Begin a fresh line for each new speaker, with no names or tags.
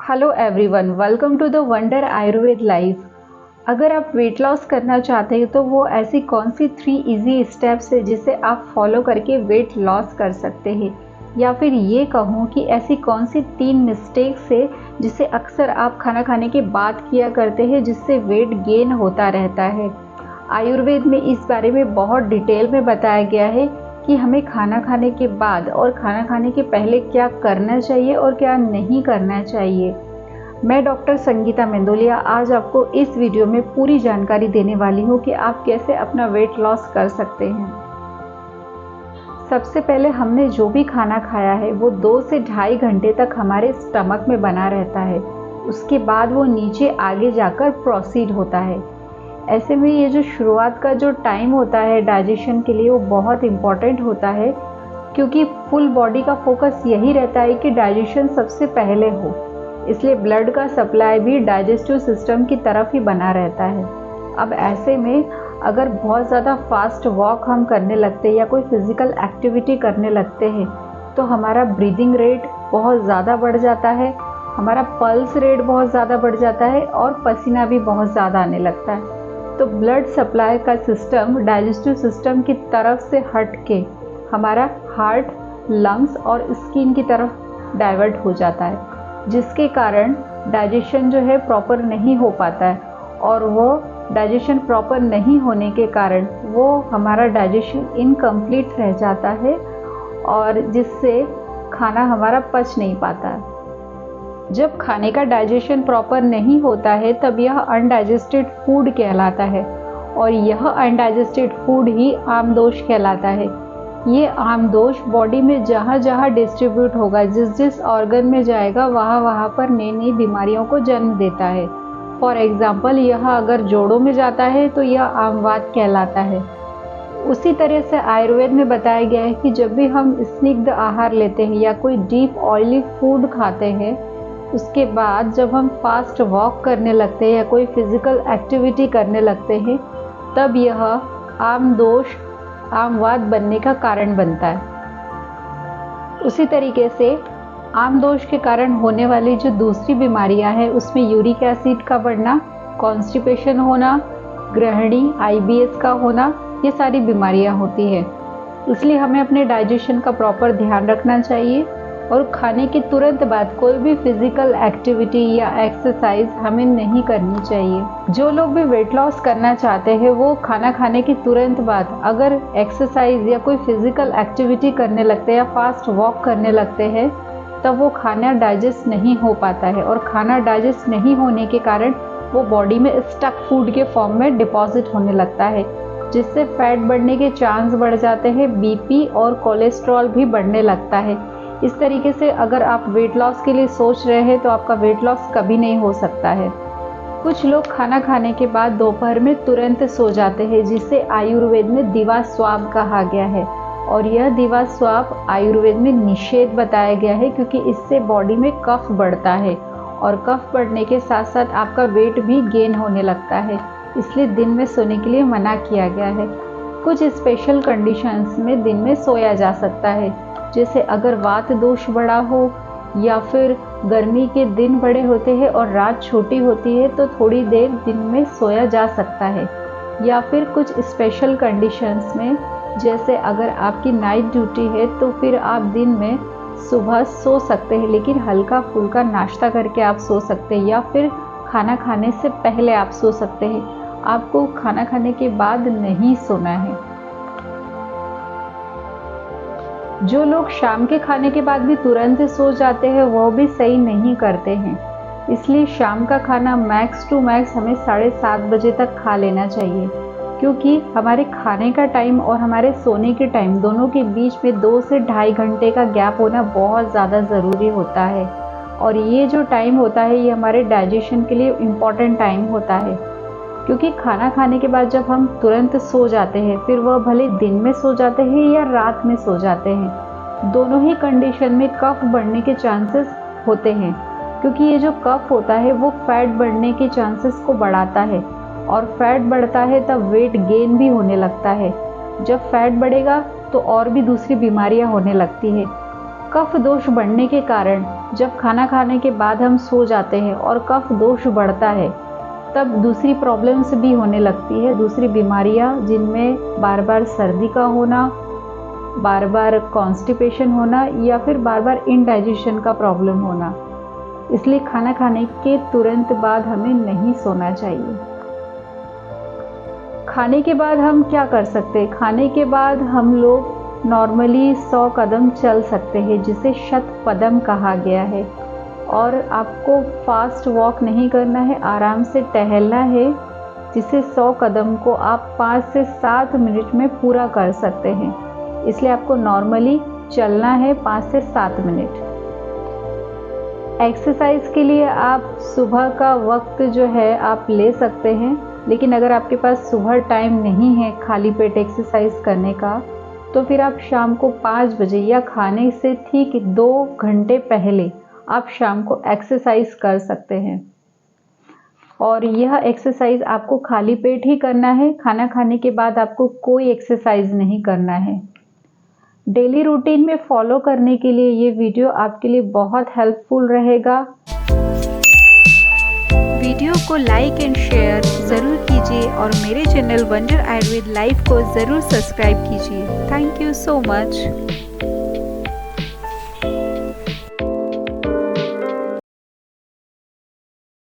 Hello everyone, welcome to the wonder Ayurveda life. अगर आप weight loss करना चाहते हैं तो वो ऐसी कौन सी 3 इजी स्टेप्स है जिसे आप फॉलो करके वेट लॉस कर सकते हैं, या फिर ये कहूँ कि ऐसी कौन सी 3 मिस्टेक्स है जिसे अक्सर आप खाना खाने के बाद किया करते हैं जिससे वेट गेन होता रहता है। आयुर्वेद में इस बारे में बहुत डिटेल में बताया गया है कि हमें खाना खाने के बाद और खाना खाने के पहले क्या करना चाहिए और क्या नहीं करना चाहिए। मैं डॉक्टर संगीता मेंदोलिया आज आपको इस वीडियो में पूरी जानकारी देने वाली हूँ कि आप कैसे अपना वेट लॉस कर सकते हैं। सबसे पहले हमने जो भी खाना खाया है वो 2 से ढाई घंटे तक हमारे स्टमक में बना रहता है। उसके बाद वो नीचे आगे जाकर प्रोसीड होता है। ऐसे में ये जो शुरुआत का जो टाइम होता है डाइजेशन के लिए वो बहुत इम्पॉर्टेंट होता है, क्योंकि फुल बॉडी का फोकस यही रहता है कि डाइजेशन सबसे पहले हो। इसलिए ब्लड का सप्लाई भी डाइजेस्टिव सिस्टम की तरफ ही बना रहता है। अब ऐसे में अगर बहुत ज़्यादा फास्ट वॉक हम करने लगते हैं या कोई फिज़िकल एक्टिविटी करने लगते हैं तो हमारा ब्रीदिंग रेट बहुत ज़्यादा बढ़ जाता है, हमारा पल्स रेट बहुत ज़्यादा बढ़ जाता है और पसीना भी बहुत ज़्यादा आने लगता है। तो ब्लड सप्लाई का सिस्टम डाइजेस्टिव सिस्टम की तरफ से हट के हमारा हार्ट, लंग्स और स्किन की तरफ डाइवर्ट हो जाता है, जिसके कारण डाइजेशन जो है प्रॉपर नहीं हो पाता है। और वो डाइजेशन प्रॉपर नहीं होने के कारण वो हमारा डाइजेशन इनकम्प्लीट रह जाता है और जिससे खाना हमारा पच नहीं पाता है। जब खाने का डाइजेशन प्रॉपर नहीं होता है तब यह अनडाइजेस्टेड फूड कहलाता है और यह अनडाइजेस्टेड फूड ही आमदोष कहलाता है। ये आमदोष बॉडी में जहाँ जहाँ डिस्ट्रीब्यूट होगा, जिस जिस ऑर्गन में जाएगा वहाँ वहाँ पर नई नई बीमारियों को जन्म देता है। फॉर एग्जाम्पल, यह अगर जोड़ों में जाता है तो यह आमवात कहलाता है। उसी तरह से आयुर्वेद में बताया गया है कि जब भी हम स्निग्ध आहार लेते हैं या कोई डीप ऑयली फूड खाते हैं, उसके बाद जब हम फास्ट वॉक करने लगते हैं या कोई फिजिकल एक्टिविटी करने लगते हैं तब यह आमदोष, आमवात बनने का कारण बनता है। उसी तरीके से आमदोष के कारण होने वाली जो दूसरी बीमारियां हैं उसमें यूरिक एसिड का बढ़ना, कॉन्स्टिपेशन होना, ग्रहणी, आईबीएस का होना, ये सारी बीमारियां होती हैं। इसलिए हमें अपने डाइजेशन का प्रॉपर ध्यान रखना चाहिए और खाने के तुरंत बाद कोई भी फिजिकल एक्टिविटी या एक्सरसाइज हमें नहीं करनी चाहिए। जो लोग भी वेट लॉस करना चाहते हैं वो खाना खाने के तुरंत बाद अगर एक्सरसाइज या कोई फिजिकल एक्टिविटी करने लगते हैं या फास्ट वॉक करने लगते हैं तब वो खाना डाइजेस्ट नहीं हो पाता है और खाना डाइजेस्ट नहीं होने के कारण वो बॉडी में स्टक फूड के फॉर्म में डिपॉजिट होने लगता है, जिससे फैट बढ़ने के चांस बढ़ जाते हैं, बीपी और कोलेस्ट्रॉल भी बढ़ने लगता है। इस तरीके से अगर आप वेट लॉस के लिए सोच रहे हैं तो आपका वेट लॉस कभी नहीं हो सकता है। कुछ लोग खाना खाने के बाद दोपहर में तुरंत सो जाते हैं, जिसे आयुर्वेद में दिवा स्वाप कहा गया है और यह दिवा स्वाप आयुर्वेद में निषेध बताया गया है, क्योंकि इससे बॉडी में कफ बढ़ता है और कफ बढ़ने के साथ साथ आपका वेट भी गेन होने लगता है। इसलिए दिन में सोने के लिए मना किया गया है। कुछ स्पेशल कंडीशंस में दिन में सोया जा सकता है, जैसे अगर वात दोष बड़ा हो या फिर गर्मी के दिन बड़े होते हैं और रात छोटी होती है तो थोड़ी देर दिन में सोया जा सकता है। या फिर कुछ स्पेशल कंडीशंस में, जैसे अगर आपकी नाइट ड्यूटी है तो फिर आप दिन में सुबह सो सकते हैं, लेकिन हल्का फुल्का नाश्ता करके आप सो सकते हैं या फिर खाना खाने से पहले आप सो सकते हैं। आपको खाना खाने के बाद नहीं सोना है। जो लोग शाम के खाने के बाद भी तुरंत सो जाते हैं वो भी सही नहीं करते हैं। इसलिए शाम का खाना मैक्स टू मैक्स हमें 7:30 बजे तक खा लेना चाहिए, क्योंकि हमारे खाने का टाइम और हमारे सोने के टाइम दोनों के बीच में 2 से ढाई घंटे का गैप होना बहुत ज़्यादा ज़रूरी होता है। और ये जो टाइम होता है ये हमारे डाइजेशन के लिए इम्पॉर्टेंट टाइम होता है, क्योंकि खाना खाने के बाद जब हम तुरंत सो जाते हैं, फिर वह भले दिन में सो जाते हैं या रात में सो जाते हैं, दोनों ही कंडीशन में कफ बढ़ने के चांसेस होते हैं, क्योंकि ये जो कफ होता है वो फैट बढ़ने के चांसेस को बढ़ाता है और फैट बढ़ता है तब वेट गेन भी होने लगता है। जब फैट बढ़ेगा तो और भी दूसरी बीमारियां होने लगती है। कफ दोष बढ़ने के कारण जब खाना खाने के बाद हम सो जाते हैं और कफ दोष बढ़ता है, तब दूसरी प्रॉब्लम्स भी होने लगती है, दूसरी बीमारियां, जिनमें बार बार सर्दी का होना, बार बार कॉन्स्टिपेशन होना या फिर बार बार इनडाइजेशन का प्रॉब्लम होना। इसलिए खाना खाने के तुरंत बाद हमें नहीं सोना चाहिए। खाने के बाद हम क्या कर सकते हैं? खाने के बाद हम लोग नॉर्मली 100 कदम चल सकते हैं, जिसे शतपदम कहा गया है। और आपको फास्ट वॉक नहीं करना है, आराम से टहलना है, जिसे 100 कदम को आप 5 से 7 मिनट में पूरा कर सकते हैं। इसलिए आपको नॉर्मली चलना है 5 से 7 मिनट। एक्सरसाइज के लिए आप सुबह का वक्त जो है आप ले सकते हैं, लेकिन अगर आपके पास सुबह टाइम नहीं है खाली पेट एक्सरसाइज करने का, तो फिर आप शाम को 5 बजे या खाने से ठीक 2 घंटे पहले आप शाम को एक्सरसाइज कर सकते हैं। और यह एक्सरसाइज आपको खाली पेट ही करना है, खाना खाने के बाद आपको कोई एक्सरसाइज नहीं करना है। डेली रूटीन में फॉलो करने के लिए ये वीडियो आपके लिए बहुत हेल्पफुल रहेगा। वीडियो को लाइक एंड शेयर ज़रूर कीजिए और मेरे चैनल वंडर आयुर्वेद लाइफ को ज़रूर सब्सक्राइब कीजिए। Thank you so much.